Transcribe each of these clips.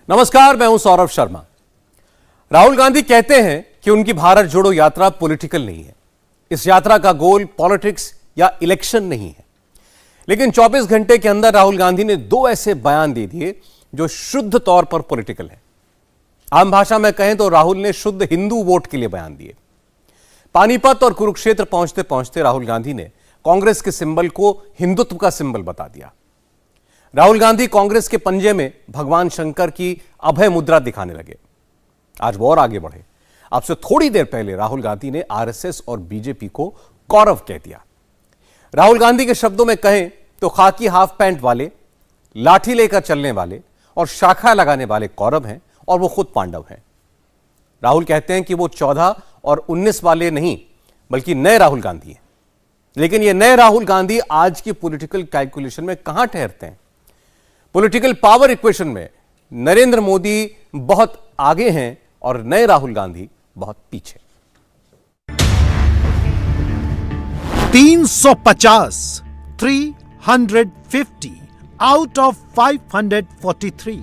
नमस्कार, मैं हूं सौरभ शर्मा। राहुल गांधी कहते हैं कि उनकी भारत जोड़ो यात्रा पॉलिटिकल नहीं है। इस यात्रा का गोल पॉलिटिक्स या इलेक्शन नहीं है। लेकिन 24 घंटे के अंदर राहुल गांधी ने दो ऐसे बयान दे दिए जो शुद्ध तौर पर पॉलिटिकल है। आम भाषा में कहें तो राहुल ने शुद्ध हिंदू वोट के लिए बयान दिए। पानीपत और कुरुक्षेत्र पहुंचते पहुंचते राहुल गांधी ने कांग्रेस के सिंबल को हिंदुत्व का सिंबल बता दिया। राहुल गांधी कांग्रेस के पंजे में भगवान शंकर की अभय मुद्रा दिखाने लगे। आज वो और आगे बढ़े। अब से थोड़ी देर पहले राहुल गांधी ने आरएसएस और बीजेपी को कौरव कह दिया। राहुल गांधी के शब्दों में कहें तो खाकी हाफ पैंट वाले, लाठी लेकर चलने वाले और शाखा लगाने वाले कौरव हैं और वो खुद पांडव हैं। राहुल कहते हैं कि वो 14 और 19 वाले नहीं बल्कि नए राहुल गांधी हैं। लेकिन ये नए राहुल गांधी आज की पॉलिटिकल कैलकुलेशन में कहां ठहरते हैं? पॉलिटिकल पावर इक्वेशन में नरेंद्र मोदी बहुत आगे हैं और नए राहुल गांधी बहुत पीछे। 350 350 आउट ऑफ 543।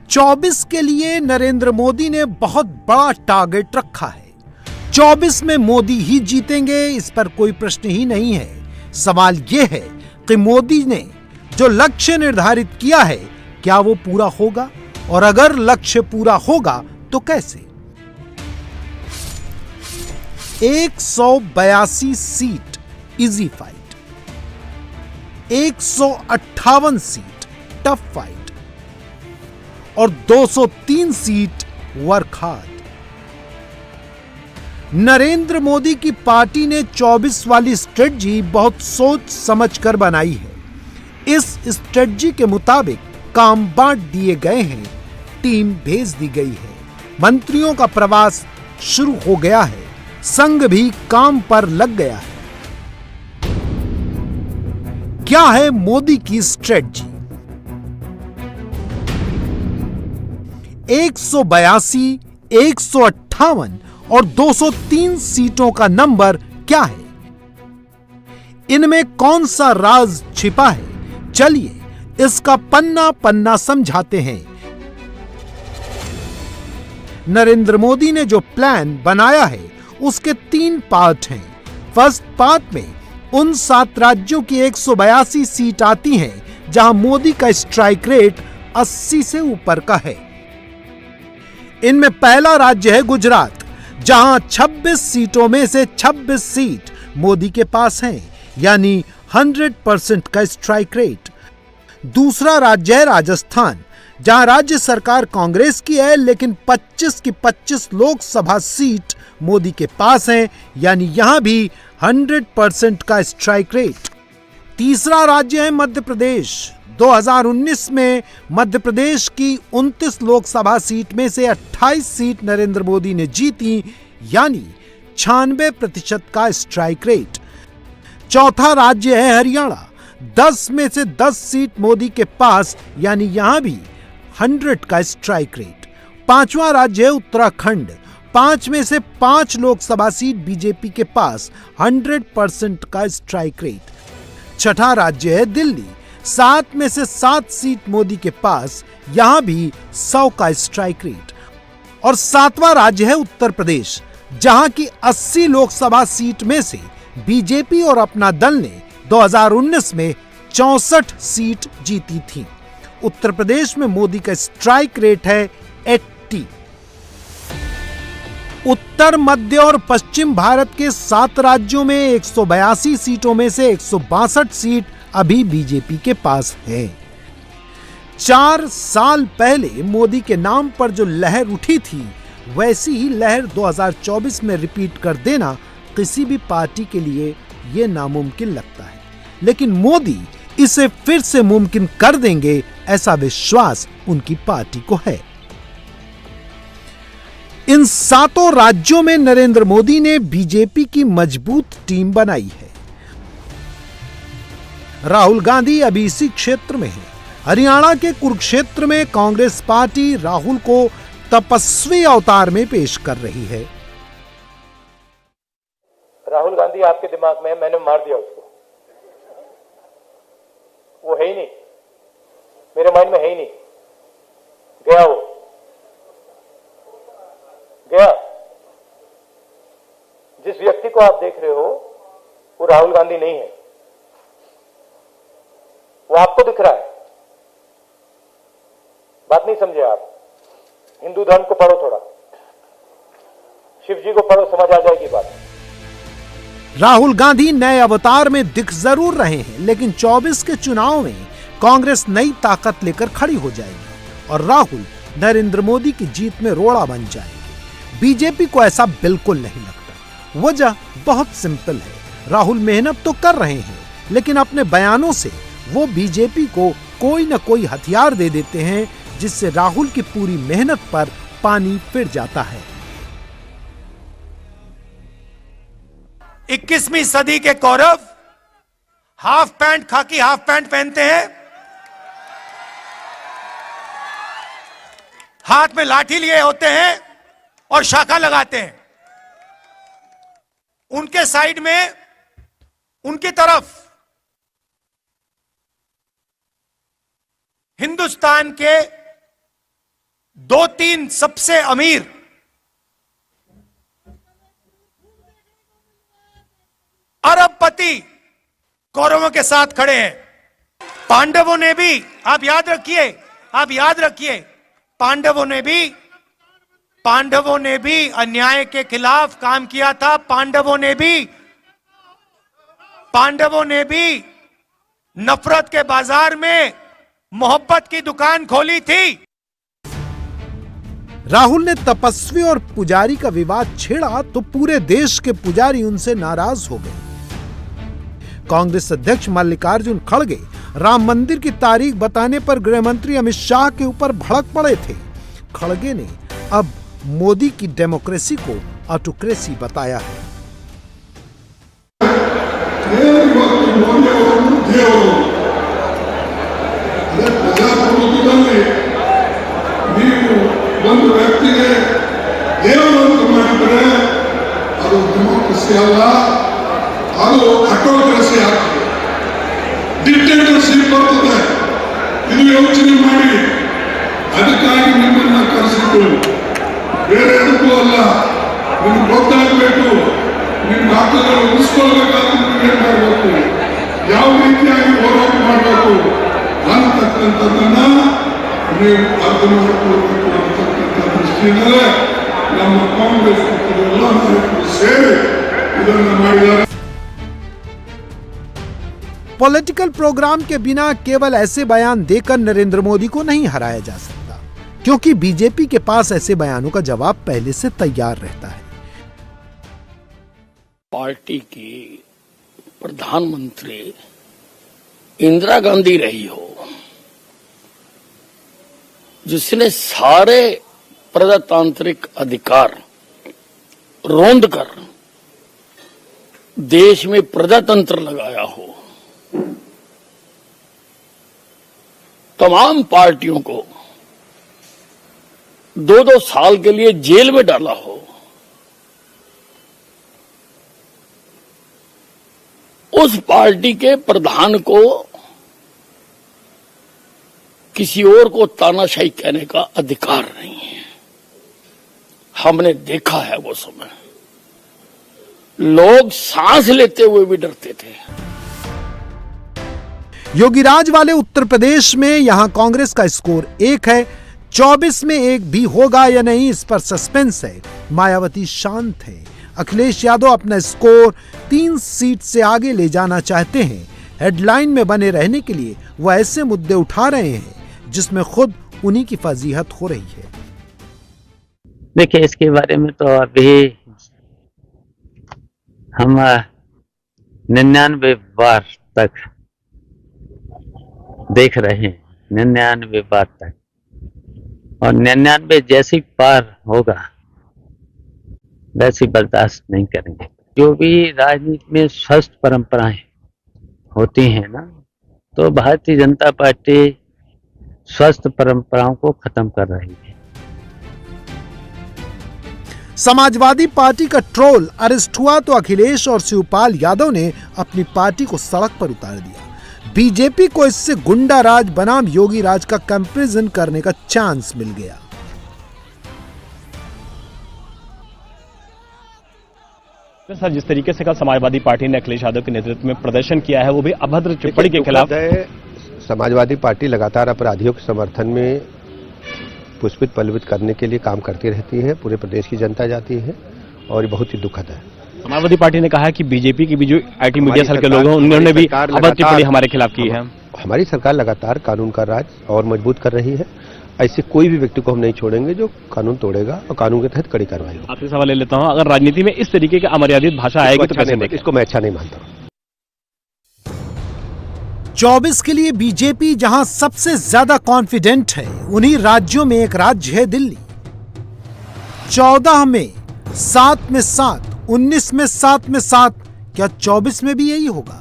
24 के लिए नरेंद्र मोदी ने बहुत बड़ा टारगेट रखा है। 24 में मोदी ही जीतेंगे, इस पर कोई प्रश्न ही नहीं है। सवाल यह है कि मोदी ने जो लक्ष्य निर्धारित किया है क्या वो पूरा होगा, और अगर लक्ष्य पूरा होगा तो कैसे। 182 seat easy fight, 158 seat tough fight और 203 seat work hard. Narendra Modi की पार्टी ने 24 वाली स्ट्रेटजी बहुत सोच समझकर बनाई है। इस स्ट्रेटजी के मुताबिक काम बांट दिए गए हैं, टीम भेज दी गई है, मंत्रियों का प्रवास शुरू हो गया है, संघ भी काम पर लग गया है। क्या है मोदी की स्ट्रेटजी? 182, 158 और 203 सीटों का नंबर क्या है? इनमें कौन सा राज छिपा है? चलिए इसका पन्ना पन्ना समझाते हैं। नरेंद्र मोदी ने जो प्लान बनाया है उसके 3 पार्ट हैं। फर्स्ट पार्ट में उन 7 राज्यों की 182 सीट आती हैं जहां मोदी का स्ट्राइक रेट 80 से ऊपर का है। इनमें पहला राज्य है गुजरात, जहां 26 सीटों में से 26 सीट मोदी के पास हैं, यानी 100% का स्ट्राइक रेट। दूसरा राज्य है राजस्थान, जहां राज्य सरकार कांग्रेस की है लेकिन 25 की 25 लोकसभा सीट मोदी के पास हैं, यानी यहां भी 100% का स्ट्राइक रेट। तीसरा राज्य है मध्य प्रदेश। 2019 में मध्य प्रदेश की 29 लोकसभा सीट में से 28 सीट नरेंद्र मोदी ने जीती, यानी 96% का स्ट्राइक रेट। चौथा राज्य है हरियाणा। 10 में से 10 सीट मोदी के पास, यानी यहां भी 100 का स्ट्राइक रेट। पांचवा राज्य है उत्तराखंड। 5 में से 5 लोकसभा सीट बीजेपी के पास, 100% का स्ट्राइक रेट। छठा राज्य है दिल्ली। 7 में से 7 सीट मोदी के पास, यहां भी 100 का स्ट्राइक रेट। और 7वां राज्य है उत्तर प्रदेश, जहां की 80 लोकसभा सीट में से बीजेपी और अपना दल ने 2019 में 64 सीट जीती थी। उत्तर प्रदेश में मोदी का स्ट्राइक रेट है 80। उत्तर, मध्य और पश्चिम भारत के 7 राज्यों में 182 सीटों में से 162 सीट अभी बीजेपी के पास है। 4 साल पहले मोदी के नाम पर जो लहर उठी थी, वैसी ही लहर 2024 में रिपीट कर देना किसी भी पार्टी के लिए यह नामुमकिन लगता है। लेकिन मोदी इसे फिर से मुमकिन कर देंगे, ऐसा विश्वास उनकी पार्टी को है। इन 7 राज्यों में नरेंद्र मोदी ने बीजेपी की मजबूत टीम बनाई है। राहुल गांधी अभी इसी क्षेत्र में है। हरियाणा के कुरुक्षेत्र में कांग्रेस पार्टी राहुल को तपस्वी अवतार में पेश कर रही है। राहुल गांधी आपके दिमाग में है, मैंने मार दिया उसको, वो है ही नहीं। मेरे माइंड में है ही नहीं। गया वो गया। जिस व्यक्ति को आप देख रहे हो वो राहुल गांधी नहीं है, वो आपको दिख रहा है। बात नहीं समझे आप। हिंदू धर्म को पढ़ो, थोड़ा शिव जी को पढ़ो, समझ आ जाएगी बात। राहुल गांधी नए अवतार में दिख जरूर रहे हैं, लेकिन 24 के चुनाव में कांग्रेस नई ताकत लेकर खड़ी हो जाएगी और राहुल नरेंद्र मोदी की जीत में रोड़ा बन जाएंगे। बीजेपी को ऐसा बिल्कुल नहीं लगता। वजह बहुत सिंपल है। राहुल मेहनत तो कर रहे हैं, लेकिन अपने बयानों से वो बीजेपी को कोई न कोई हथियार दे देते हैं, जिससे राहुल की पूरी मेहनत पर पानी फिर जाता है। 21वीं सदी के कौरव हाफ पैंट, खाकी हाफ पैंट पहनते हैं, हाथ में लाठी लिए होते हैं और शाखा लगाते हैं। उनके साइड में, उनकी तरफ हिंदुस्तान के 2-3 सबसे अमीर अरबपति कौरवों के साथ खड़े हैं। पांडवों ने भी, आप याद रखिए, पांडवों ने भी अन्याय के खिलाफ काम किया था। पांडवों ने भी नफरत के बाजार में मोहब्बत की दुकान खोली थी। राहुल ने तपस्वी और पुजारी का विवाद छेड़ा तो पूरे देश के पुजारी उनसे नाराज हो गए। कांग्रेस अध्यक्ष मल्लिकार्जुन खड़गे राम मंदिर की तारीख बताने पर गृह मंत्री अमित शाह के ऊपर भड़क पड़े थे। खड़गे ने अब मोदी की डेमोक्रेसी को ऑटोक्रेसी बताया है। ಒಂದು ವ್ಯಕ್ತಿಗೆ ದೇವರು ಅಂತ ಮಾಡಿದರೆ ಅದು ಡೆಮೋಕ್ರಸಿ ಅಲ್ಲ, ಅದು ಅಟೋಕ್ರಸಿ ಆಗ್ತದೆ, ಡಿಕ್ಟೇಟರ್ಶಿಪ್ ಬರ್ತದೆ. ಇದು ಯೋಚನೆ ಮಾಡಿ. ಅದಕ್ಕಾಗಿ ನಿಮ್ಮನ್ನ ಕರೆಸಿದ್ದು ಬೇರೆ ಎದಕ್ಕೂ ಅಲ್ಲ. ನಿಮ್ಗೆ ಗೊತ್ತಾಗಬೇಕು, ನಿಮ್ಮ ಹಕ್ಕುಗಳು ಉಳಿಸ್ಕೊಳ್ಬೇಕಾದ್ರೆ ನೀವೇನ್ ಮಾಡಬೇಕು, ಯಾವ ರೀತಿಯಾಗಿ ಹೋರಾಟ ಮಾಡಬೇಕು ಅಂತಕ್ಕಂಥದ್ದನ್ನ ನೀವು ಅರ್ಥ ಮಾಡಿಕೊಳ್ಬೇಕು ಅಂತಕ್ಕಂಥ ದೃಷ್ಟಿಯಿಂದ ನಮ್ಮ ಕಾಂಗ್ರೆಸ್ ಎಲ್ಲ ನಾಯಕರು ಸೇರಿ ಇದನ್ನು ಮಾಡಿದ್ದಾರೆ. पॉलिटिकल प्रोग्राम के बिना केवल ऐसे बयान देकर नरेंद्र मोदी को नहीं हराया जा सकता, क्योंकि बीजेपी के पास ऐसे बयानों का जवाब पहले से तैयार रहता है। पार्टी की प्रधानमंत्री इंदिरा गांधी रही हो, जिसने सारे प्रजातांत्रिक अधिकार रोंद कर देश में प्रजातंत्र लगाया हो, तमाम पार्टियों को 2-2 साल के लिए जेल में डाला हो, उस पार्टी के प्रधान को किसी और को तानाशाही कहने का अधिकार नहीं है। हमने देखा है वो समय लोग सांस लेते हुए भी डरते थे। योगीराज वाले उत्तर प्रदेश में यहां कांग्रेस का स्कोर 1 है। 24 में 1 भी होगा या नहीं, इस पर सस्पेंस है। मायावती शांत है। अखिलेश यादव अपना स्कोर 3 सीट से आगे ले जाना चाहते हैं। हेडलाइन में बने रहने के लिए वह ऐसे मुद्दे उठा रहे हैं जिसमें खुद उन्हीं की फजीहत हो रही है। देखिए, इसके बारे में तो अभी हम 99 बार तक देख रहे हैं, 99 बार तक, और 99 जैसी पार होगा वैसी बर्दाश्त नहीं करेंगे। जो भी राजनीति में स्वस्थ परंपराएं होती हैं ना, तो भारतीय जनता पार्टी स्वस्थ परंपराओं को खत्म कर रही है। समाजवादी पार्टी का ट्रोल अरेस्ट हुआ तो अखिलेश और शिवपाल यादव ने अपनी पार्टी को सड़क पर उतार दिया। बीजेपी को इससे गुंडा राज बनाम योगी राज का कंपैरिजन करने का चांस मिल गया। सर, जिस तरीके से कल समाजवादी पार्टी ने अखिलेश यादव के नेतृत्व में प्रदर्शन किया है, वो भी अभद्र टिप्पणी के खिलाफ। समाजवादी पार्टी लगातार अपराधियों के समर्थन में पुष्पित पल्लवित करने के लिए काम करती रहती है, पूरे प्रदेश की जनता जाती है और ये बहुत ही दुखद है। समाजवादी पार्टी ने कहा है कि बीजेपी की भी जो आईटी मीडिया सेल के लोग हैं, उन्होंने भी अभद्र टिप्पणी हमारे खिलाफ की है। हमारी सरकार लगातार कानून का राज और मजबूत कर रही है। ऐसे कोई भी व्यक्ति को हम नहीं छोड़ेंगे जो कानून तोड़ेगा और कानून के तहत कड़ी कार्रवाई होगी। आपसे सवाल ले लेता हूं, अगर राजनीति में इस तरीके की अमर्यादित भाषा आएगी तो कैसे देखें? इसको मैं अच्छा नहीं मानता। 24 के लिए बीजेपी जहां सबसे ज्यादा कॉन्फिडेंट है, उन्हीं राज्यों में एक राज्य है दिल्ली। 14 में 7 में 7, 19 में 7 में 7, क्या 24 में भी यही होगा?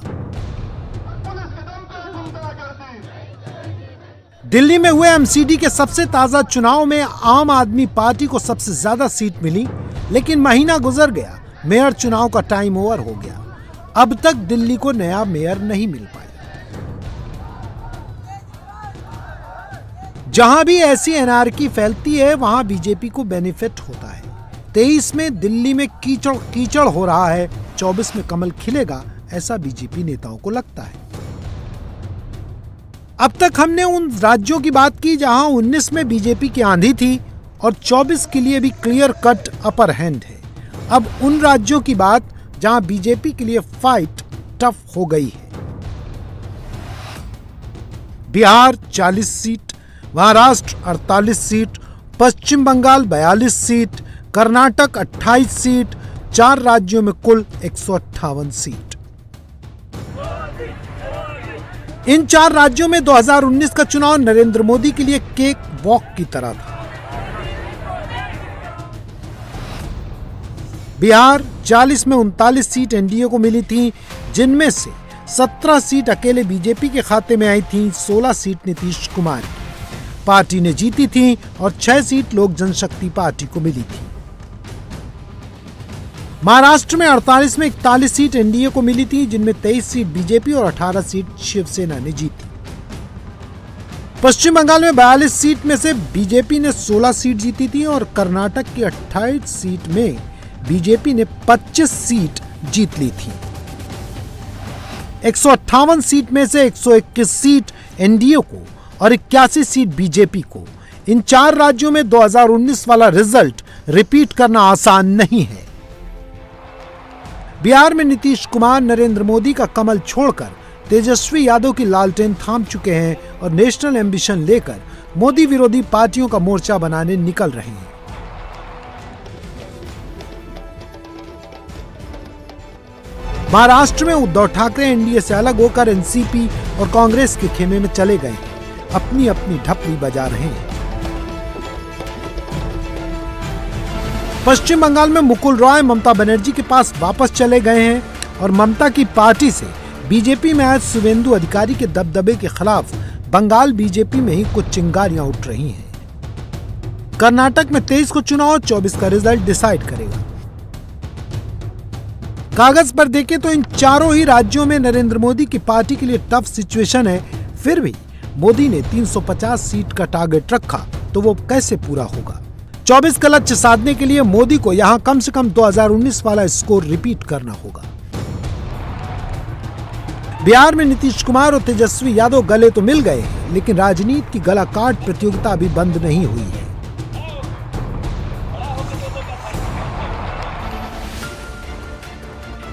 दिल्ली में हुए एमसीडी के सबसे ताजा चुनाव में आम आदमी पार्टी को सबसे ज्यादा सीट मिली, लेकिन महीना गुजर गया, मेयर चुनाव का टाइम ओवर हो गया। अब तक दिल्ली को नया मेयर नहीं मिल पाया। जहां भी ऐसी एनआरकी फैलती है, वहां बीजेपी को बेनिफिट होता है। 23 में दिल्ली में कीचड़ कीचड़ हो रहा है, 24 में कमल खिलेगा, ऐसा बीजेपी नेताओं को लगता है। अब तक हमने उन राज्यों की बात की जहां 19 में बीजेपी की आंधी थी और 24 के लिए भी क्लियर कट अपर हैंड है। अब उन राज्यों की बात जहां बीजेपी के लिए फाइट टफ हो गई है। बिहार 40 सीट, महाराष्ट्र 48 सीट, पश्चिम बंगाल 42 सीट, कर्नाटक 28 सीट, 4 राज्यों में कुल 158 सीट। इन 4 राज्यों में 2019 का चुनाव नरेंद्र मोदी के लिए केक वॉक की तरह था। बिहार 40 में 39 सीट एनडीए को मिली थी, जिनमें से 17 सीट अकेले बीजेपी के खाते में आई थी, 16 सीट नीतीश कुमार की पार्टी ने जीती थी और 6 सीट लोक जनशक्ति पार्टी को मिली थी। महाराष्ट्र में 48 में 41 सीट एनडीए को मिली थी, जिनमें 23 सीट बीजेपी और 18 सीट शिवसेना ने जीती। पश्चिम बंगाल में 42 सीट में से बीजेपी ने 16 सीट जीती थी और कर्नाटक की 28 सीट में बीजेपी ने 25 सीट जीत ली थी। 158 सीट में से 121 सीट एनडीए को और 81 सीट बीजेपी को। इन 4 राज्यों में 2019 वाला रिजल्ट रिपीट करना आसान नहीं है। बिहार में नीतीश कुमार नरेंद्र मोदी का कमल छोड़कर तेजस्वी यादव की लालटेन थाम चुके हैं और नेशनल एम्बिशन लेकर मोदी विरोधी पार्टियों का मोर्चा बनाने निकल रहे हैं। महाराष्ट्र में उद्धव ठाकरे एनडीए से अलग होकर एनसीपी और कांग्रेस के खेमे में चले गए हैं, अपनी अपनी ढपली बजा रहे हैं। पश्चिम बंगाल में मुकुल रॉय ममता बनर्जी के पास वापस चले गए हैं और ममता की पार्टी से बीजेपी में आए शुवेंदु अधिकारी के दबदबे के खिलाफ बंगाल बीजेपी में ही कुछ चिंगारियां उठ रही हैं। कर्नाटक में 23 को चुनाव, 24 का रिजल्ट डिसाइड करेगा। कागज पर देखें तो इन चारों ही राज्यों में नरेंद्र मोदी की पार्टी के लिए टफ सिचुएशन है, फिर भी मोदी ने 350 सीट का टारगेट रखा, तो वो कैसे पूरा होगा? 24 का लक्ष्य साधने के लिए मोदी को यहां कम से कम 2019 वाला स्कोर रिपीट करना होगा। बिहार में नीतीश कुमार और तेजस्वी यादव गले तो मिल गए हैं, लेकिन राजनीति की गला काट प्रतियोगिता अभी बंद नहीं हुई है।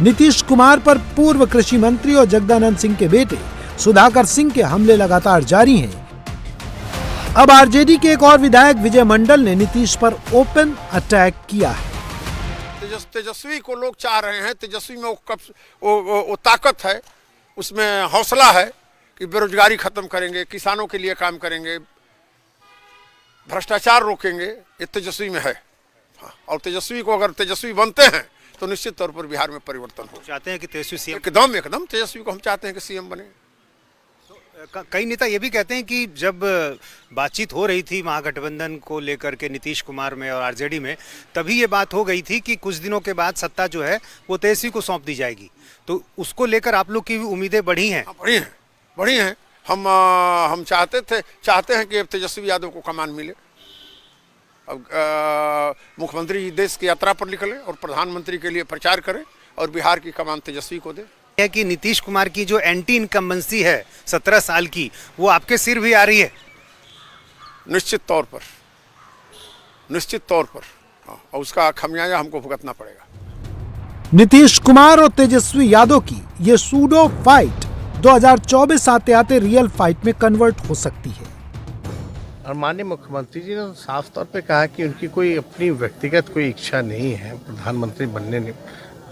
नीतीश कुमार पर पूर्व कृषि मंत्री और जगदानंद सिंह के बेटे सुधाकर सिंह के हमले लगातार जारी हैं। अब आरजेडी के एक और विधायक विजय मंडल ने नीतीश पर ओपन अटैक किया है। तेजस्वी को लोग चाह रहे हैं, तेजस्वी में वो ताकत है, उसमें हौसला है कि बेरोजगारी खत्म करेंगे, किसानों के लिए काम करेंगे, भ्रष्टाचार रोकेंगे, ये तेजस्वी में है। हाँ, और तेजस्वी को अगर तेजस्वी बनते हैं तो निश्चित तौर पर बिहार में परिवर्तन हो। चाहते हैं कि तेजस्वी सीएम? एकदम तेजस्वी को हम चाहते हैं कि सीएम बने। कई नेता ये भी कहते हैं कि जब बातचीत हो रही थी महागठबंधन को लेकर के नीतीश कुमार में और आरजेडी में, तभी ये बात हो गई थी कि कुछ दिनों के बाद सत्ता जो है वो तेजस्वी को सौंप दी जाएगी, तो उसको लेकर आप लोग की उम्मीदें बढ़ी हैं? बढ़ी हैं। हम चाहते हैं कि अब तेजस्वी यादव को कमान मिले। अब मुख्यमंत्री जी देश की यात्रा पर निकले और प्रधानमंत्री के लिए प्रचार करें और बिहार की कमान तेजस्वी को दे। है कि नीतीश कुमार की जो एंटी इनकम्बेंसी है 17 साल की, वो आपके सिर भी आ रही है। निश्चित तौर पर और उसका खमियाजा हमको भुगतना पड़ेगा। नीतीश कुमार और तेजस्वी यादव की ये सूडो फाइट 2024 आते आते रियल फाइट में कन्वर्ट हो सकती है। और माननीय मुख्यमंत्री जी ने साफ तौर पे कहा कि उनकी कोई अपनी व्यक्तिगत कोई इच्छा नहीं है प्रधानमंत्री बनने ने,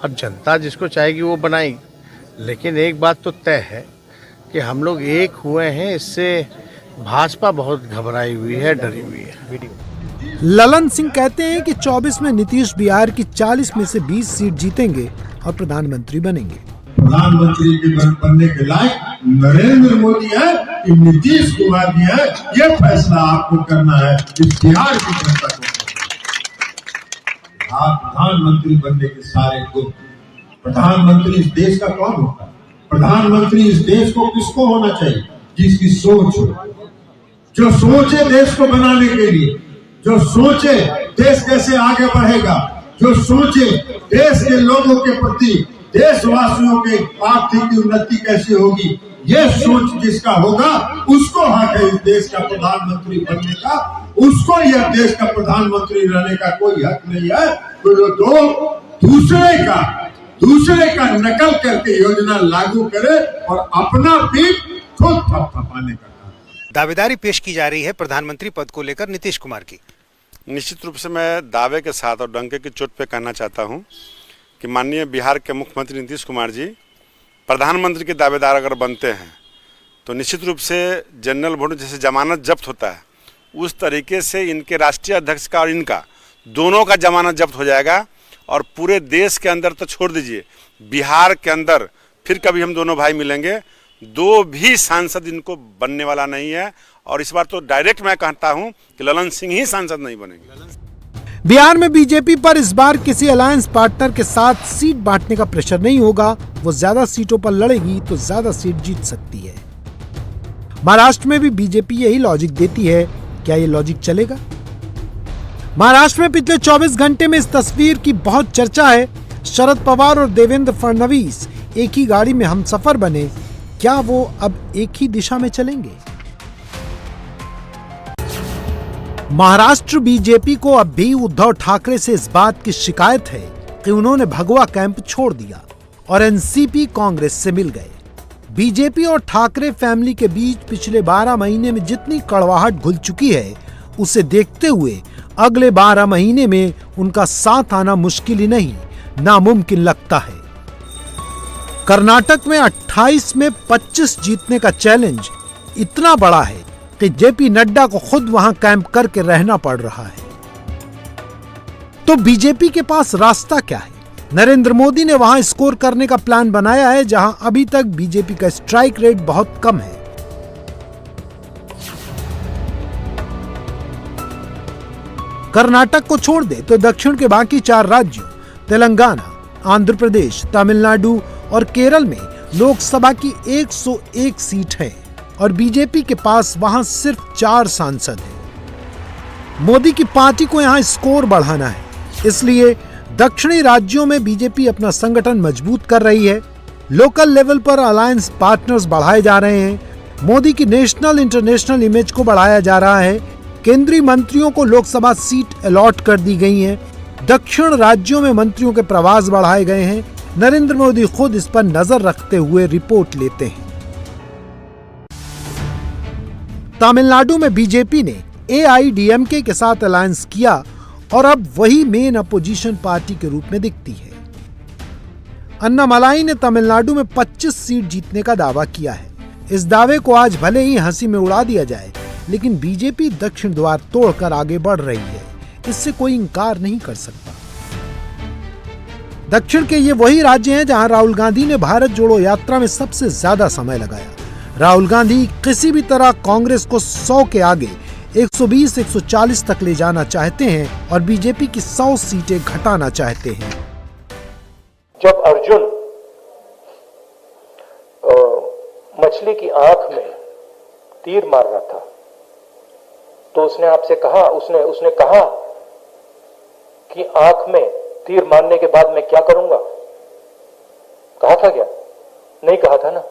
अब जनता जिसको चाहेगी वो बनाएगी। लेकिन एक बात तो तय है कि हम लोग एक हुए हैं, इससे भाजपा बहुत घबराई हुई है, डरी हुई है। ललन सिंह कहते हैं कि 24 में नीतीश बिहार की 40 में से 20 सीट जीतेंगे और प्रधानमंत्री बनेंगे। प्रधानमंत्री के बनने के लायक नरेंद्र मोदी है कि नीतीश कुमार जी है, ये फैसला आपको करना है। इस बिहार की जनता को आप प्रधानमंत्री बनने के सारे गुण। प्रधानमंत्री इस देश का कौन होता है? प्रधानमंत्री इस देश को किसको होना चाहिए? जिसकी सोच हो, जो सोचे देश को बनाने के लिए, जो सोचे देश कैसे आगे बढ़ेगा, जो सोचे देश के लोगों के प्रति, देशवासियों के आर्थिक उन्नति कैसे होगी, ये सोच जिसका होगा उसको हक है इस देश का प्रधानमंत्री बनने का। उसको यह देश का प्रधानमंत्री रहने का कोई हक नहीं है। तो जो दूसरे का नकल करके योजना लागू करे और अपना पीठ खुद थपथपाने का काम। दावेदारी पेश की जा रही है प्रधानमंत्री पद को लेकर नीतीश कुमार की। निश्चित रूप से मैं दावे के साथ और डंके की चोट पे कहना चाहता हूं कि माननीय बिहार के मुख्यमंत्री नीतीश कुमार जी प्रधानमंत्री के दावेदार अगर बनते हैं तो निश्चित रूप से जनरल वोट जैसे जमानत जब्त होता है उस तरीके से इनके राष्ट्रीय अध्यक्ष का और इनका दोनों का जमानत जब्त हो जाएगा। और पूरे देश के अंदर तो छोड़ दीजिए, बिहार के अंदर फिर कभी हम दोनों भाई मिलेंगे। दो भी सांसद इनको बनने वाला नहीं है। और इस बार तो डायरेक्ट मैं कहता हूं कि ललन सिंह ही सांसद नहीं बनेंगे। बिहार में बीजेपी पर इस बार किसी अलायंस पार्टनर के साथ सीट बांटने का प्रेशर नहीं होगा। वो ज्यादा सीटों पर लड़ेगी तो ज्यादा सीट जीत सकती है। महाराष्ट्र में भी बीजेपी यही लॉजिक देती है। क्या ये लॉजिक चलेगा? महाराष्ट्र में पिछले 24 घंटे में इस तस्वीर की बहुत चर्चा है। शरद पवार और देवेंद्र फडणवीस एक ही गाड़ी में हमसफर बने। क्या वो अब एक ही दिशा में चलेंगे? महाराष्ट्र बीजेपी को अब भी उद्धव ठाकरे से इस बात की शिकायत है कि उन्होंने भगवा कैंप छोड़ दिया और एनसीपी कांग्रेस से मिल गए। बीजेपी और ठाकरे फैमिली के बीच पिछले 12 महीने में जितनी कड़वाहट घुल चुकी है, उसे देखते हुए अगले 12 महीने में उनका साथ आना मुश्किल ही नहीं, नामुमकिन लगता है। कर्नाटक में 28 में 25 जीतने का चैलेंज इतना बड़ा है कि जेपी नड्डा को खुद वहां कैंप करके रहना पड़ रहा है। तो बीजेपी के पास रास्ता क्या है? नरेंद्र मोदी ने वहां स्कोर करने का प्लान बनाया है, जहां अभी तक बीजेपी का स्ट्राइक रेट बहुत कम है। कर्नाटक को छोड़ दे तो दक्षिण के बाकी 4 राज्यों तेलंगाना, आंध्र प्रदेश, तमिलनाडु और केरल में लोकसभा की 101 सीट है और बीजेपी के पास वहां सिर्फ 4 सांसद हैं। मोदी की पार्टी को यहां स्कोर बढ़ाना है, इसलिए दक्षिणी राज्यों में बीजेपी अपना संगठन मजबूत कर रही है। लोकल लेवल पर अलायंस पार्टनर्स बढ़ाए जा रहे हैं। मोदी की नेशनल इंटरनेशनल इमेज को बढ़ाया जा रहा है। केंद्रीय मंत्रियों को लोकसभा सीट अलॉट कर दी गई है। दक्षिण राज्यों में मंत्रियों के प्रवास बढ़ाए गए हैं। नरेंद्र मोदी खुद इस पर नजर रखते हुए रिपोर्ट लेते हैं। तमिलनाडु में बीजेपी ने एआईडीएमके के साथ अलायंस किया और अब वही मेन अपोजिशन पार्टी के रूप में दिखती है। अन्नामलाई ने तमिलनाडु में 25 सीट जीतने का दावा किया है। इस दावे को आज भले ही हंसी में उड़ा दिया जाए, लेकिन बीजेपी दक्षिण द्वार तोड़कर आगे बढ़ रही है, इससे कोई इंकार नहीं कर सकता। दक्षिण के ये वही राज्य हैं जहां राहुल गांधी ने भारत जोड़ो यात्रा में सबसे ज्यादा समय लगाया। राहुल गांधी किसी भी तरह कांग्रेस को 100 के आगे 120-140 तक ले जाना चाहते हैं और बीजेपी की 100 सीटें घटाना चाहते हैं। जब अर्जुन मछली की आंख में तीर मार रहा था तो उसने आपसे कहा, उसने कहा कि आंख में तीर मारने के बाद मैं क्या करूंगा? कहा था क्या? नहीं कहा था ना।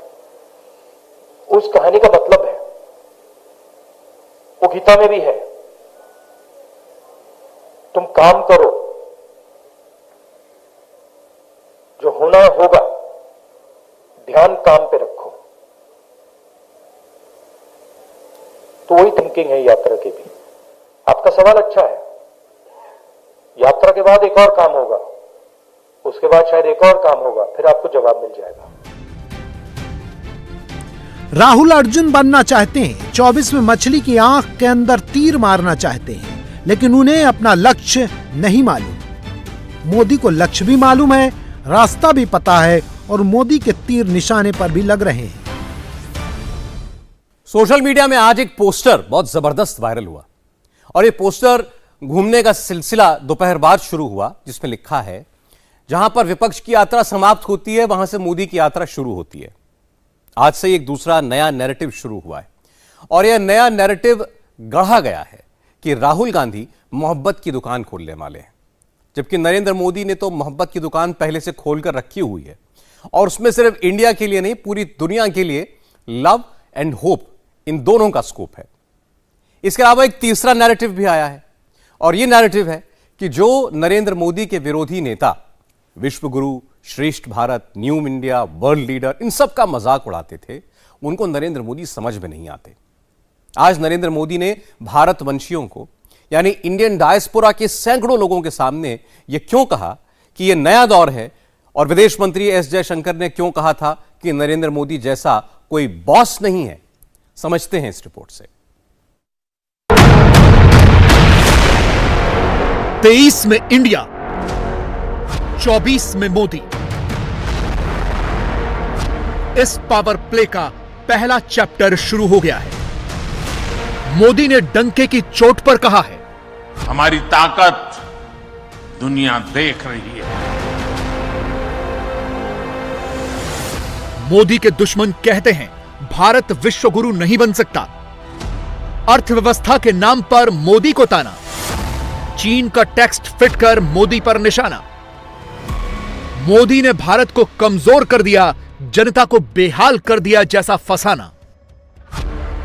उस कहानी का मतलब है, वो गीता में भी है, तुम काम करो, जो होना होगा, ध्यान काम पे रखो। तो वही थिंकिंग है यात्रा की भी। आपका सवाल अच्छा है। यात्रा के बाद एक और काम होगा, उसके बाद शायद एक और काम होगा, फिर आपको जवाब मिल जाएगा। राहुल अर्जुन बनना चाहते हैं, 24 में मछली की आंख के अंदर तीर मारना चाहते हैं, लेकिन उन्हें अपना लक्ष्य नहीं मालूम। मोदी को लक्ष्य भी मालूम है, रास्ता भी पता है और मोदी के तीर निशाने पर भी लग रहे हैं। सोशल मीडिया में आज एक पोस्टर बहुत जबरदस्त वायरल हुआ और ये पोस्टर घूमने का सिलसिला दोपहर बाद शुरू हुआ, जिसमें लिखा है, जहां पर विपक्ष की यात्रा समाप्त होती है वहां से मोदी की यात्रा शुरू होती है। आज से एक दूसरा नया नैरेटिव शुरू हुआ है और यह नया नैरेटिव गढ़ा गया है कि राहुल गांधी मोहब्बत की दुकान खोलने वाले हैं, जबकि नरेंद्र मोदी ने तो मोहब्बत की दुकान पहले से खोलकर रखी हुई है और उसमें सिर्फ इंडिया के लिए नहीं, पूरी दुनिया के लिए लव एंड होप, इन दोनों का स्कोप है। इसके अलावा एक तीसरा नैरेटिव भी आया है और यह नैरेटिव है कि जो नरेंद्र मोदी के विरोधी नेता विश्व गुरु, श्रेष्ठ भारत, न्यू इंडिया, वर्ल्ड लीडर, इन सब का मजाक उड़ाते थे, उनको नरेंद्र मोदी समझ में नहीं आते। आज नरेंद्र मोदी ने भारतवंशियों को, यानी इंडियन डायस्पोरा के सैकड़ों लोगों के सामने यह क्यों कहा कि यह नया दौर है, और विदेश मंत्री एस जयशंकर ने क्यों कहा था कि नरेंद्र मोदी जैसा कोई बॉस नहीं है, समझते हैं इस रिपोर्ट से। 23 में इंडिया, 24 में मोदी। इस पावर प्ले का पहला चैप्टर शुरू हो गया है। मोदी ने डंके की चोट पर कहा है, हमारी ताकत दुनिया देख रही है। मोदी के दुश्मन कहते हैं भारत विश्व गुरु नहीं बन सकता। अर्थव्यवस्था के नाम पर मोदी को ताना, चीन का टेक्स्ट फिट कर मोदी पर निशाना। मोदी ने भारत को कमजोर कर दिया, जनता को बेहाल कर दिया जैसा फसाना।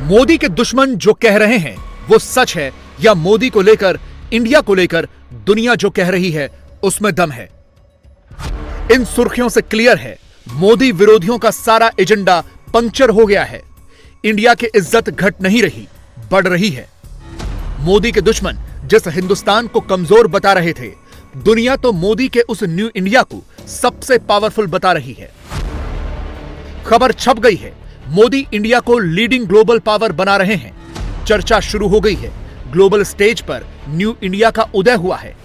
मोदी के दुश्मन जो कह रहे हैं वो सच है या मोदी को लेकर, इंडिया को लेकर दुनिया जो कह रही है उसमें दम है? इन सुर्खियों से क्लियर है, मोदी विरोधियों का सारा एजेंडा पंक्चर हो गया है। इंडिया की इज्जत घट नहीं रही, बढ़ रही है। मोदी के दुश्मन जिस हिंदुस्तान को कमजोर बता रहे थे, दुनिया तो मोदी के उस न्यू इंडिया को सबसे पावरफुल बता रही है। खबर छप गई है, मोदी इंडिया को लीडिंग ग्लोबल पावर बना रहे हैं। चर्चा शुरू हो गई है, ग्लोबल स्टेज पर न्यू इंडिया का उदय हुआ है।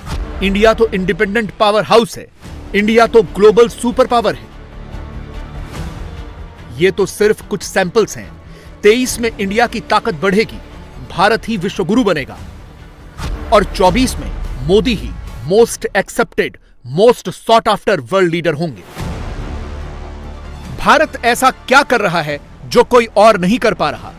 इंडिया तो इंडिपेंडेंट पावर हाउस है, इंडिया तो ग्लोबल सुपर पावर है। ये तो सिर्फ कुछ सैंपल्स हैं। 23 में इंडिया की ताकत बढ़ेगी, भारत ही विश्व गुरु बनेगा और 24 में मोदी ही most accepted, most sought after world leader होंगे। भारत ऐसा क्या कर रहा है जो कोई और नहीं कर पा रहा?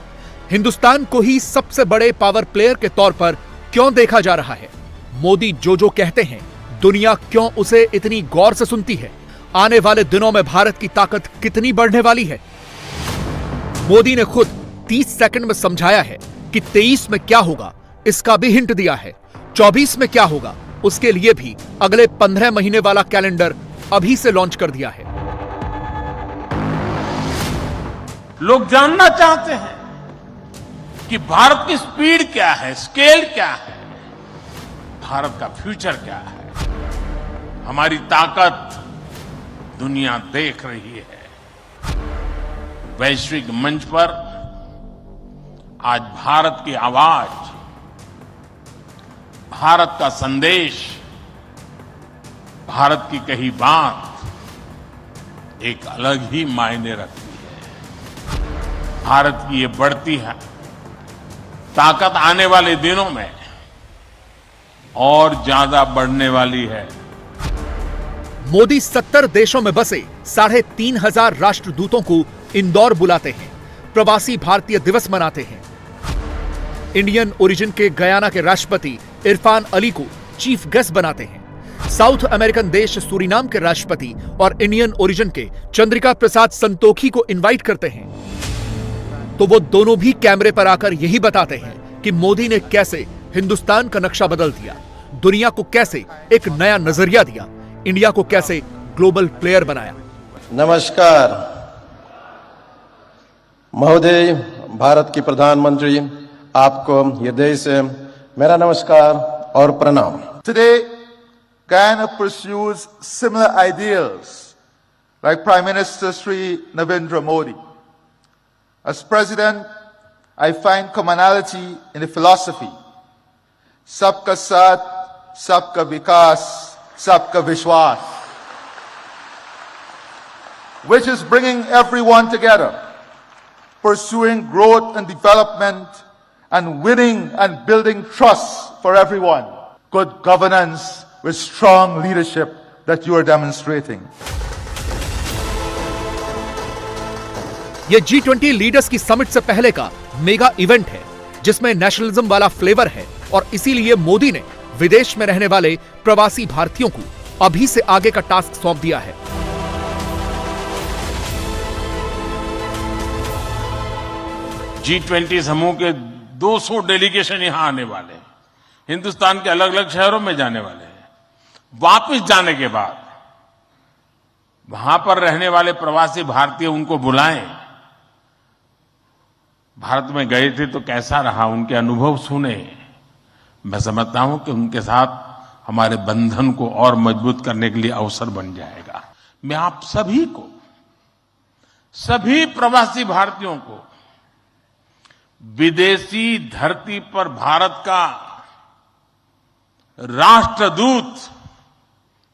हिंदुस्तान को ही सबसे बड़े पावर प्लेयर के तौर पर क्यों देखा जा रहा है? मोदी जो कहते हैं, दुनिया क्यों उसे इतनी गौर से सुनती है? आने वाले दिनों में भारत की ताकत कितनी बढ़ने वाली है? मोदी ने खुद 30 सेकंड में समझाया है कि 23 में क्या होगा, इसका भी हिंट दिया है। 24 में क्या होगा, उसके लिए भी अगले 15 महीने वाला कैलेंडर अभी से लॉन्च कर दिया है। लोग जानना चाहते हैं कि भारत की स्पीड क्या है, स्केल क्या है, भारत का फ्यूचर क्या है। हमारी ताकत दुनिया देख रही है। वैश्विक मंच पर आज भारत की आवाज, भारत का संदेश, भारत की कही बात एक अलग ही मायने रखती है। भारत की ये बढ़ती है ताकत आने वाले दिनों में और ज्यादा बढ़ने वाली है। मोदी 70 देशों में बसे 3,500 राष्ट्रदूतों को इंदौर बुलाते हैं, प्रवासी भारतीय दिवस मनाते हैं, इंडियन ओरिजिन के गयाना के राष्ट्रपति इरफान अली को चीफ गेस्ट बनाते हैं, साउथ अमेरिकन देश सूरीनाम के राष्ट्रपति और इंडियन ओरिजिन के चंद्रिका प्रसाद संतोखी को इनवाइट करते हैं, तो वो दोनों भी कैमरे पर आकर यही बताते हैं कि मोदी ने कैसे हिंदुस्तान का नक्शा बदल दिया, दुनिया को कैसे एक नया नजरिया दिया, इंडिया को कैसे ग्लोबल प्लेयर बनाया। नमस्कार महोदय, भारत की प्रधानमंत्री, आपको हृदय से मेरा नमस्कार और प्रणाम। Today, Guyana pursues similar ideals like Prime Minister Sri Narendra Modi. As President, I find commonality in the philosophy, Sabka Saath, Sabka Vikas, Sabka Vishwas, which is bringing everyone together, pursuing growth and development, and winning and building trust for everyone. Good governance with strong leadership that you are demonstrating. ये G20 leaders की summit से पहले का mega event है जिसमें nationalism वाला flavour है और इसीलिए मोदी ने विदेश में रहने वाले प्रवासी भारतीयों को अभी से आगे का टास्क सौंप दिया है। G20 समूह के 200 डेलीगेशन यहां आने वाले हैं, हिंदुस्तान के अलग अलग शहरों में जाने वाले हैं। वापस जाने के बाद वहां पर रहने वाले प्रवासी भारतीय उनको बुलाएं, भारत में गए थे तो कैसा रहा, उनके अनुभव सुने। मैं समझता हूं कि उनके साथ हमारे बंधन को और मजबूत करने के लिए अवसर बन जाएगा। मैं आप सभी को, सभी प्रवासी भारतीयों को विदेशी धरती पर भारत का राष्ट्रदूत,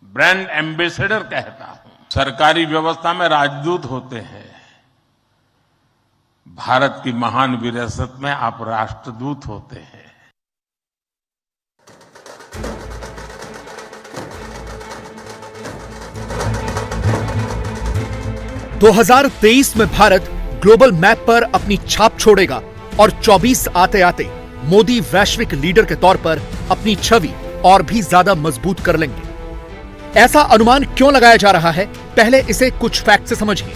ब्रांड एम्बेसडर कहता हूं। सरकारी व्यवस्था में राजदूत होते हैं, भारत की महान विरासत में आप राष्ट्रदूत होते हैं। तो 2023 में भारत ग्लोबल मैप पर अपनी छाप छोड़ेगा और 24 आते आते मोदी वैश्विक लीडर के तौर पर अपनी छवि और भी ज्यादा मजबूत कर लेंगे। ऐसा अनुमान क्यों लगाया जा रहा है, पहले इसे कुछ फैक्ट से समझिए।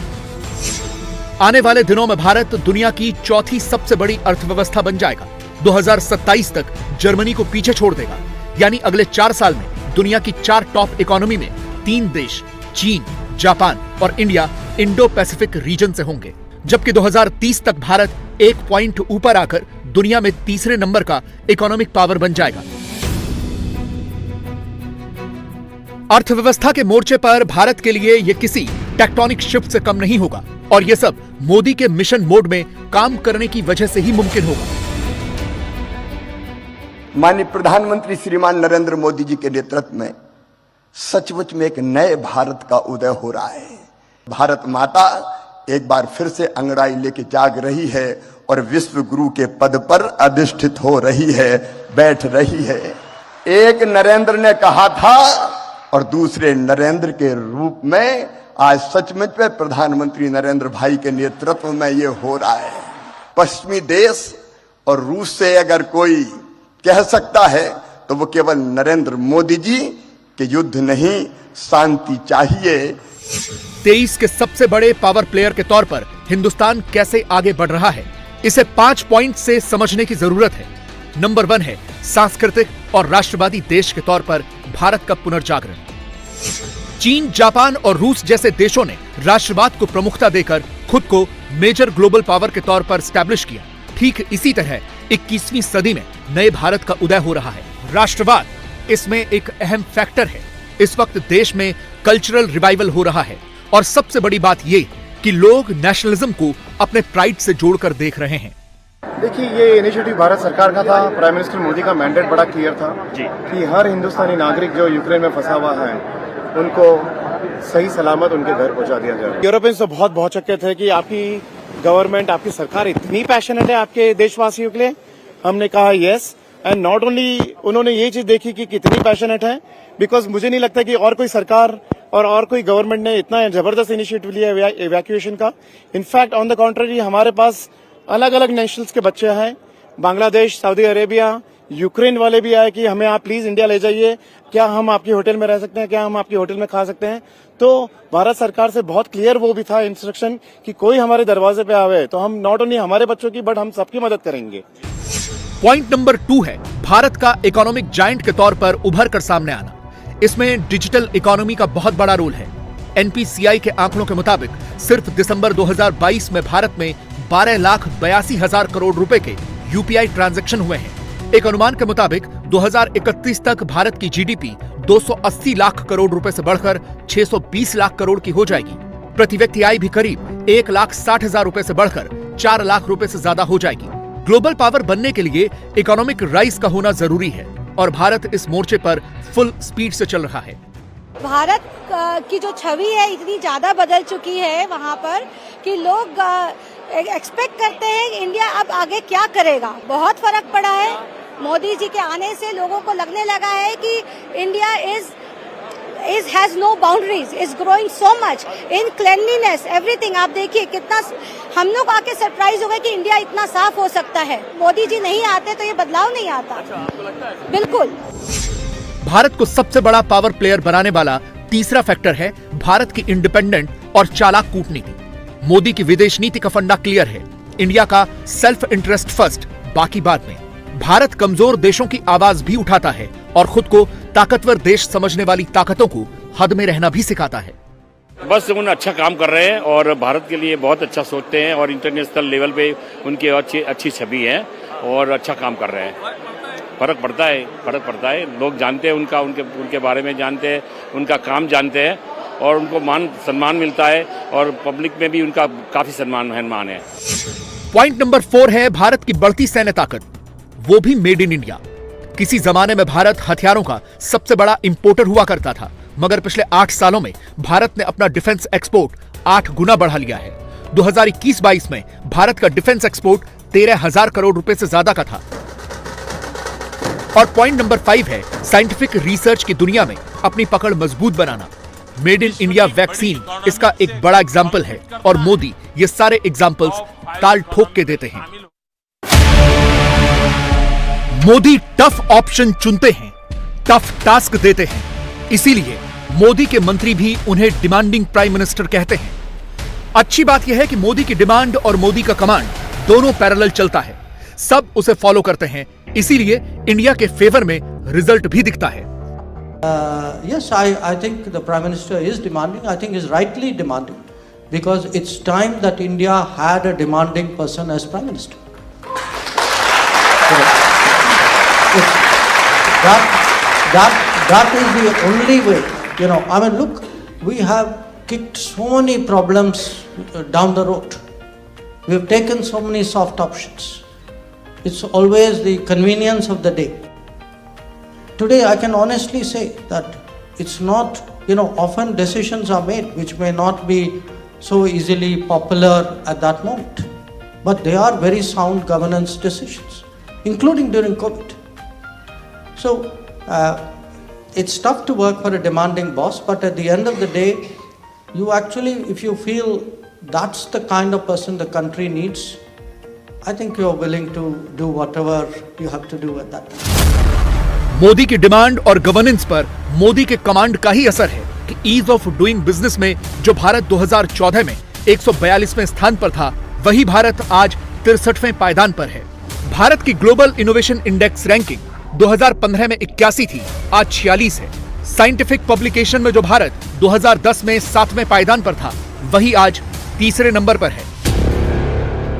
आने वाले दिनों में भारत दुनिया की चौथी सबसे बड़ी अर्थव्यवस्था बन जाएगा। 2027 तक जर्मनी को पीछे छोड़ देगा, यानी अगले 4 साल में दुनिया की 4 टॉप इकोनॉमी में 3 देश चीन, जापान और इंडिया इंडो पैसिफिक रीजन से होंगे, जबकि 2030 तक भारत 1 पॉइंट ऊपर आकर दुनिया में तीसरे नंबर का इकोनॉमिक पावर बन जाएगा। अर्थव्यवस्था के मोर्चे पर भारत के लिए यह किसी टेक्टोनिक शिफ्ट से कम नहीं होगा और यह सब मोदी के मिशन मोड में काम करने की वजह से ही मुमकिन होगा। माननीय प्रधानमंत्री श्रीमान नरेंद्र मोदी जी के नेतृत्व में सचमुच में एक नए भारत का उदय हो रहा है। भारत माता एक बार फिर से अंगड़ाई लेके जाग रही है और विश्व गुरु के पद पर अधिष्ठित हो रही है, बैठ रही है। एक नरेंद्र ने कहा था और दूसरे नरेंद्र के रूप में आज सचमुच में प्रधानमंत्री नरेंद्र भाई के नेतृत्व में ये हो रहा है। पश्चिमी देश और रूस से अगर कोई कह सकता है तो वो केवल नरेंद्र मोदी जी के युद्ध नहीं, शांति चाहिए। 23 के सबसे बड़े पावर प्लेयर के तौर पर हिंदुस्तान कैसे आगे बढ़ रहा है, इसे 5 पॉइंट से समझने की जरूरत है। नंबर 1 है सांस्कृतिक और राष्ट्रवादी देश के तौर पर भारत का पुनर्जागरण। चीन, जापान और रूस जैसे देशों ने राष्ट्रवाद को प्रमुखता देकर खुद को मेजर ग्लोबल पावर के तौर पर स्टैब्लिश किया। ठीक इसी तरह 21वीं सदी में नए भारत का उदय हो रहा है। राष्ट्रवाद इसमें एक अहम फैक्टर है। इस वक्त देश में कल्चरल रिवाइवल हो रहा है और सबसे बड़ी बात ये कि लोग नेशनलिज्म को अपने प्राइड से जोड़कर देख रहे हैं। देखिए, ये इनिशिएटिव भारत सरकार का था। प्राइम मिनिस्टर मोदी का मैंडेट बड़ा क्लियर था कि हर हिंदुस्तानी नागरिक जो यूक्रेन में फंसा हुआ है उनको सही सलामत उनके घर पहुंचा दिया जाए। यूरोपियंस तो बहुत चक्के थे कि आपकी गवर्नमेंट, आपकी सरकार इतनी पैशनेट है आपके देशवासियों के लिए। हमने कहा यस, एंड नॉट ओनली उन्होंने ये चीज देखी कि कितनी पैशनेट है, बिकॉज मुझे नहीं लगता कि और कोई सरकार और कोई गवर्नमेंट ने इतना जबरदस्त इनिशिएटिव लिया इवैक्यूएशन का। इनफैक्ट ऑन द कॉन्ट्ररी हमारे पास अलग अलग नेशनल्स के बच्चे हैं, बांग्लादेश, सऊदी अरेबिया, यूक्रेन वाले भी आए कि हमें आप प्लीज इंडिया ले जाइए, क्या हम आपकी होटल में रह सकते हैं, क्या हम आपकी होटल में खा सकते हैं। तो भारत सरकार से बहुत क्लियर वो भी था इंस्ट्रक्शन कि कोई हमारे दरवाजे पे आवे तो हम नॉट ओनली हमारे बच्चों की बट हम सबकी मदद करेंगे। पॉइंट नंबर 2 है भारत का इकोनॉमिक जायंट के तौर पर उभर कर सामने आना। इसमें डिजिटल इकोनॉमी का बहुत बड़ा रोल है। एनपीसीआई के आंकड़ों के मुताबिक सिर्फ दिसंबर 2022 में भारत में 12,82,000 करोड़ रुपए के यूपीआई ट्रांजैक्शन हुए हैं। एक अनुमान के मुताबिक 2031 तक भारत की जीडीपी 280 लाख करोड़ रुपए से बढ़कर 620 लाख करोड़ की हो जाएगी। प्रति व्यक्ति आय भी करीब 1,60,000 रुपए से बढ़कर 4 लाख रुपए से ज्यादा हो जाएगी। ग्लोबल पावर बनने के लिए इकोनॉमिक राइज का होना जरूरी है और भारत इस मोर्चे पर फुल स्पीड से चल रहा है। भारत की जो छवि है इतनी ज्यादा बदल चुकी है वहाँ पर कि लोग एक्सपेक्ट करते हैं इंडिया अब आगे क्या करेगा। बहुत फर्क पड़ा है। मोदी जी के आने से लोगों को लगने लगा है कि India has no boundaries, is growing so much in cleanliness, everything. आप देखिए कितना हम लोग आके सरप्राइज हो गए कि इंडिया इतना साफ हो सकता है। मोदी जी नहीं आते तो ये बदलाव नहीं आता। आपको लगता है? बिल्कुल। भारत को सबसे बड़ा पावर प्लेयर बनाने वाला तीसरा फैक्टर है भारत की इंडिपेंडेंट और चालाक कूटनीति। मोदी की विदेश नीति का फंडा क्लियर है, इंडिया का सेल्फ इंटरेस्ट फर्स्ट, बाकी बाद में। भारत कमजोर देशों की आवाज भी उठाता है और खुद को ताकतवर देश समझने वाली ताकतों को हद में रहना भी सिखाता है। बस उन अच्छा काम कर रहे हैं और भारत के लिए बहुत अच्छा सोचते हैं और इंटरनेशनल लेवल पे उनकी अच्छी छवि है और अच्छा काम कर रहे हैं। फर्क पड़ता है। लोग जानते हैं उनके बारे में जानते हैं, उनका काम जानते हैं और उनको मान सम्मान मिलता है और पब्लिक में भी उनका काफी सम्मान है। पॉइंट नंबर 4 है भारत की बढ़ती सैन्य ताकत, वो भी मेड इन इंडिया। किसी जमाने में भारत हथियारों का सबसे बड़ा इंपोर्टर हुआ करता था, मगर पिछले 8 सालों में भारत ने अपना डिफेंस एक्सपोर्ट 8 गुना बढ़ा लिया है। 2021-22 में भारत का डिफेंस एक्सपोर्ट 13,000 करोड़ रुपए से ज्यादा का था। और पॉइंट नंबर 5 है साइंटिफिक रिसर्च की दुनिया में अपनी पकड़ मजबूत बनाना। मेड इन इंडिया वैक्सीन इसका एक बड़ा एग्जाम्पल है और मोदी ये सारे एग्जाम्पल्स ताल ठोक के देते हैं। मोदी टफ ऑप्शन चुनते हैं, टफ टास्क देते हैं, इसीलिए मोदी के मंत्री भी उन्हें डिमांडिंग प्राइम मिनिस्टर कहते हैं। अच्छी बात यह है कि मोदी की डिमांड और मोदी का कमांड दोनों पैरेलल चलता है, सब उसे फॉलो करते हैं, इसीलिए इंडिया के फेवर में रिजल्ट भी दिखता है। Yes, I think the Prime Minister is demanding. I think is rightly demanding because it's time that India had a demanding person as Prime Minister. That is the only way. You know, I mean, look, we have kicked so many problems down the road. We have taken so many soft options. It's always the convenience of the day. Today, I can honestly say that it's not, often decisions are made which may not be so easily popular at that moment. But they are very sound governance decisions, including during COVID. So, it's tough to work for a demanding boss, but at the end of the day, you actually, if you feel that's the kind of person the country needs, I think you're willing to do whatever you have to do at that time. Modi की demand और governance पर मोदी के command का ही असर है कि ease of doing business में जो भारत 2014 में 142वें स्थान पर था, वही भारत आज 63वें पायदान पर है। भारत की ग्लोबल इनोवेशन इंडेक्स रैंकिंग 2015 में 81 थी, आज 46 है। साइंटिफिक पब्लिकेशन में जो भारत 2010 में 7वें पायदान पर था, वही आज तीसरे नंबर पर है।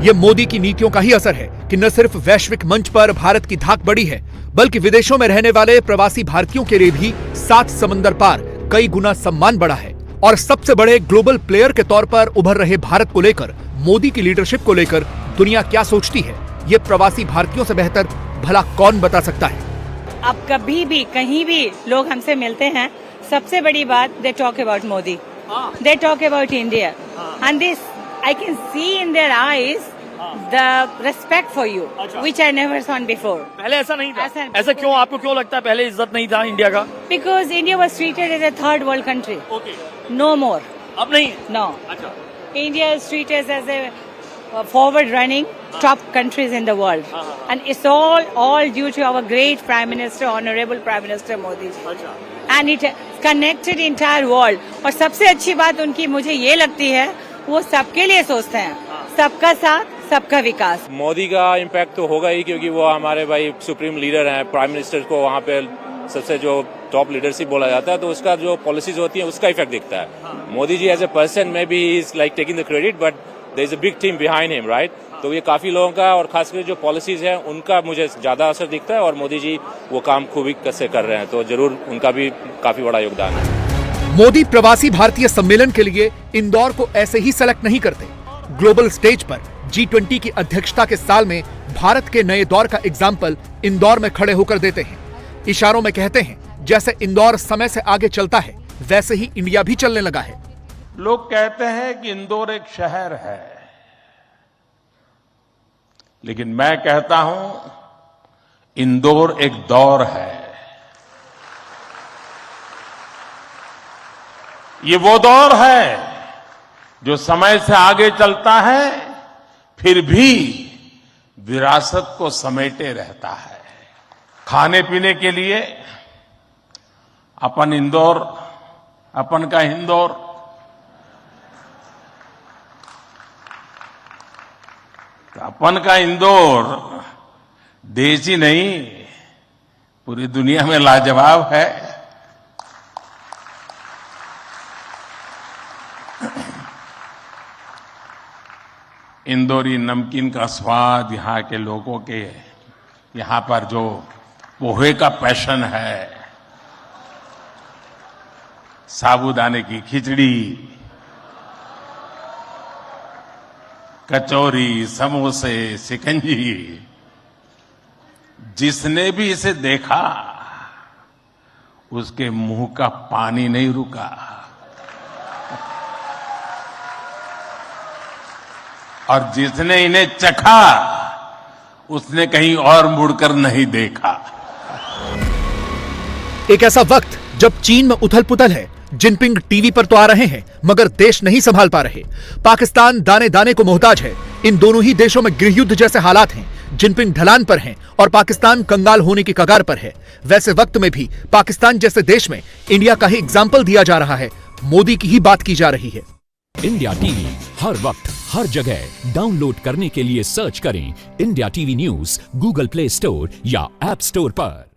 यह मोदी की नीतियों का ही असर है कि न सिर्फ वैश्विक मंच पर भारत की धाक बढ़ी है, बल्कि विदेशों में रहने वाले प्रवासी भारतीयों के लिए भी 7 समंदर पार कई गुना सम्मान बढ़ा है। और सबसे बड़े ग्लोबल प्लेयर के तौर पर उभर रहे भारत को लेकर, मोदी की लीडरशिप को लेकर दुनिया क्या सोचती है, ये प्रवासी भारतीयों से बेहतर भला कौन बता सकता है। अब कभी भी कहीं भी लोग हमसे मिलते हैं, सबसे बड़ी बात they talk about Modi, they talk about India, and this I can see in their eyes the respect for you which I never saw before. पहले ऐसा नहीं था। ऐसा क्यों, आपको क्यों लगता है पहले इज्जत नहीं था इंडिया का? Because India was treated as a third world country, no more. अब नहीं? नो। अच्छा। India is treated as a forward running top countries in the world, and it's all due to our great Prime Minister, Honorable Prime Minister Modi ji, and it connected entire world. और सबसे अच्छी बात उनकी मुझे ये लगती है, वो सबके लिए सोचते हैं, सबका साथ सबका विकास। मोदी का इम्पैक्ट तो होगा ही, क्योंकि वो हमारे भाई सुप्रीम लीडर हैं। प्राइम मिनिस्टर को वहाँ पे सबसे जो टॉप लीडरशिप बोला जाता है, तो उसका जो पॉलिसीज होती है उसका इफेक्ट दिखता है। Modi ji as a person में भी is like taking the credit, but there is a big team behind him, right? तो ये काफी लोगों का और खासकर जो पॉलिसीज है उनका मुझे ज्यादा असर दिखता है, और मोदी जी वो काम खूबी से कर रहे हैं, तो जरूर उनका भी काफी बड़ा योगदान है। मोदी प्रवासी भारतीय सम्मेलन के लिए इंदौर को ऐसे ही सेलेक्ट नहीं करते। ग्लोबल स्टेज पर G20 की अध्यक्षता के साल में भारत के नए दौर का एग्जाम्पल इंदौर में खड़े होकर देते हैं। इशारों में कहते हैं, जैसे इंदौर समय से आगे चलता है, वैसे ही इंडिया भी चलने लगा है। लोग कहते हैं कि इंदौर एक शहर है, लेकिन मैं कहता हूं इंदौर एक दौर है। ये वो दौर है जो समय से आगे चलता है, फिर भी विरासत को समेटे रहता है। खाने पीने के लिए अपन इंदौर, अपन का इंदौर, अपन का इंदौर देश ही नहीं पूरी दुनिया में लाजवाब है। इंदौरी नमकीन का स्वाद, यहाँ के लोगों के, यहाँ पर जो पोहे का पैशन है, साबूदाने की खिचड़ी, कचौरी, समोसे, शिकंजी, जिसने भी इसे देखा उसके मुंह का पानी नहीं रुका, और जिसने इन्हें चखा उसने कहीं और मुड़कर नहीं देखा। एक ऐसा वक्त जब चीन में उथल पुथल है। जिनपिंग टीवी पर तो आ रहे हैं, मगर देश नहीं संभाल पा रहे। पाकिस्तान दाने दाने को मोहताज है। इन दोनों ही देशों में गृहयुद्ध जैसे हालात हैं। जिनपिंग ढलान पर हैं और पाकिस्तान कंगाल होने की कगार पर है। वैसे वक्त में भी पाकिस्तान जैसे देश में इंडिया का ही एग्जाम्पल दिया जा रहा है। मोदी की ही बात की जा रही है। इंडिया टीवी हर वक्त हर जगह डाउनलोड करने के लिए सर्च करें India TV news Google play store या ऐप स्टोर पर।